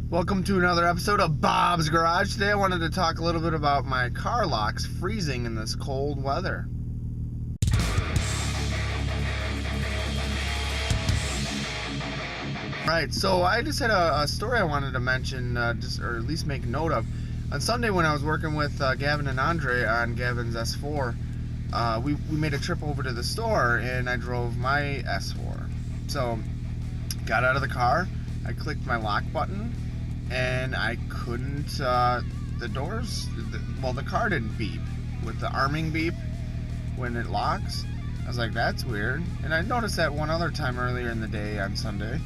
Welcome to another episode of Bob's Garage. Today I wanted to talk a little bit about my car locks freezing in this cold weather. Right, so I just had a story I wanted to mention, or at least make note of. On Sunday when I was working with Gavin and Andre on Gavin's S4, we made a trip over to the store and I drove my S4. So, got out of the car, I clicked my lock button, and I couldn't, the car didn't beep with the arming beep when it locks. I was like, that's weird. And I noticed that one other time earlier in the day on Sunday.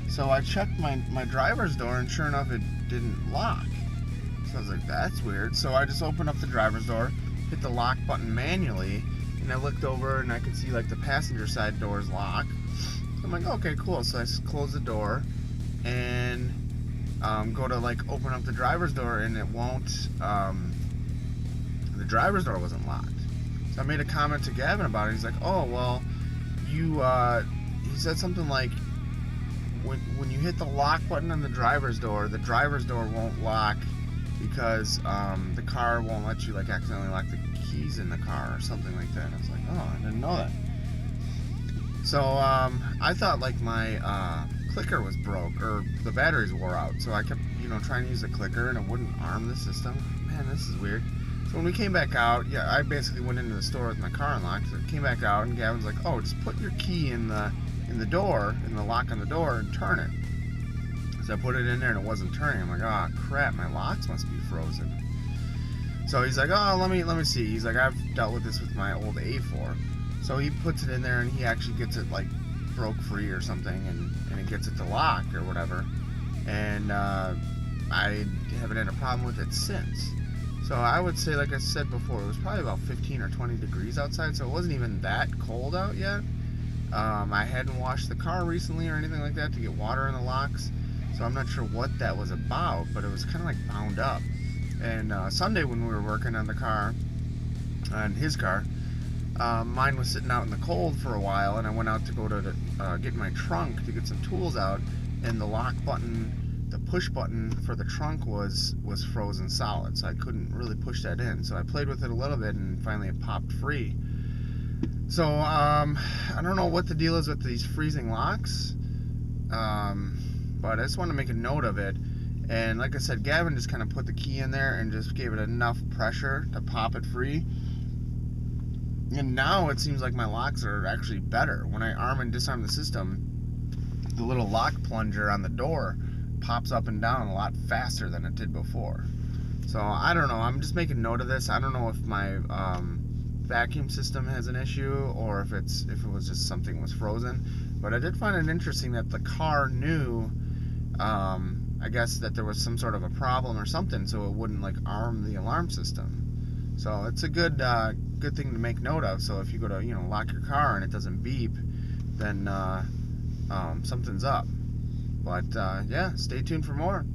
So I checked my driver's door, and sure enough, it didn't lock. So I was like, that's weird. So I just opened up the driver's door, hit the lock button manually, and I looked over and I could see like the passenger side doors lock. So I'm like, okay, cool. So I close the door and go to like open up the driver's door, and it won't, the driver's door wasn't locked. So I made a comment to Gavin about it. He's like, oh, well, he said something like, when you hit the lock button on the driver's door won't lock because the car won't let you like accidentally lock the keys in the car or something like that. And I was like, oh, I didn't know that. So I thought like my clicker was broke or the batteries wore out. So I kept, trying to use the clicker and it wouldn't arm the system. Man, this is weird. So when we came back out, I basically went into the store with my car unlocked. So I came back out and Gavin's like, oh, just put your key in the door, in the lock on the door, and turn it. So I put it in there and it wasn't turning. I'm like, oh crap, my locks must be frozen. So he's like, oh, let me see. He's like, I've dealt with this with my old A4. So he puts it in there and he actually gets it like broke free or something, and it gets it to lock or whatever. And I haven't had a problem with it since. So I would say, like I said before, it was probably about 15 or 20 degrees outside, so it wasn't even that cold out yet. I hadn't washed the car recently or anything like that to get water in the locks, so I'm not sure what that was about, but it was kind of like bound up. And Sunday when we were working on the car, on his car, mine was sitting out in the cold for a while, and I went out to go to get my trunk to get some tools out, and the lock button, the push button for the trunk was frozen solid, so I couldn't really push that in. So I played with it a little bit, and finally it popped free. So, I don't know what the deal is with these freezing locks, but I just want to make a note of it. And like I said, Gavin just kind of put the key in there and just gave it enough pressure to pop it free. And now it seems like my locks are actually better. When I arm and disarm the system, the little lock plunger on the door pops up and down a lot faster than it did before. So, I don't know. I'm just making note of this. I don't know if my vacuum system has an issue or if it was just something was frozen, but I did find it interesting that the car knew, I guess, that there was some sort of a problem or something, so it wouldn't like arm the alarm system. So it's a good thing to make note of. So if you go to lock your car and it doesn't beep, then something's up. But yeah, stay tuned for more.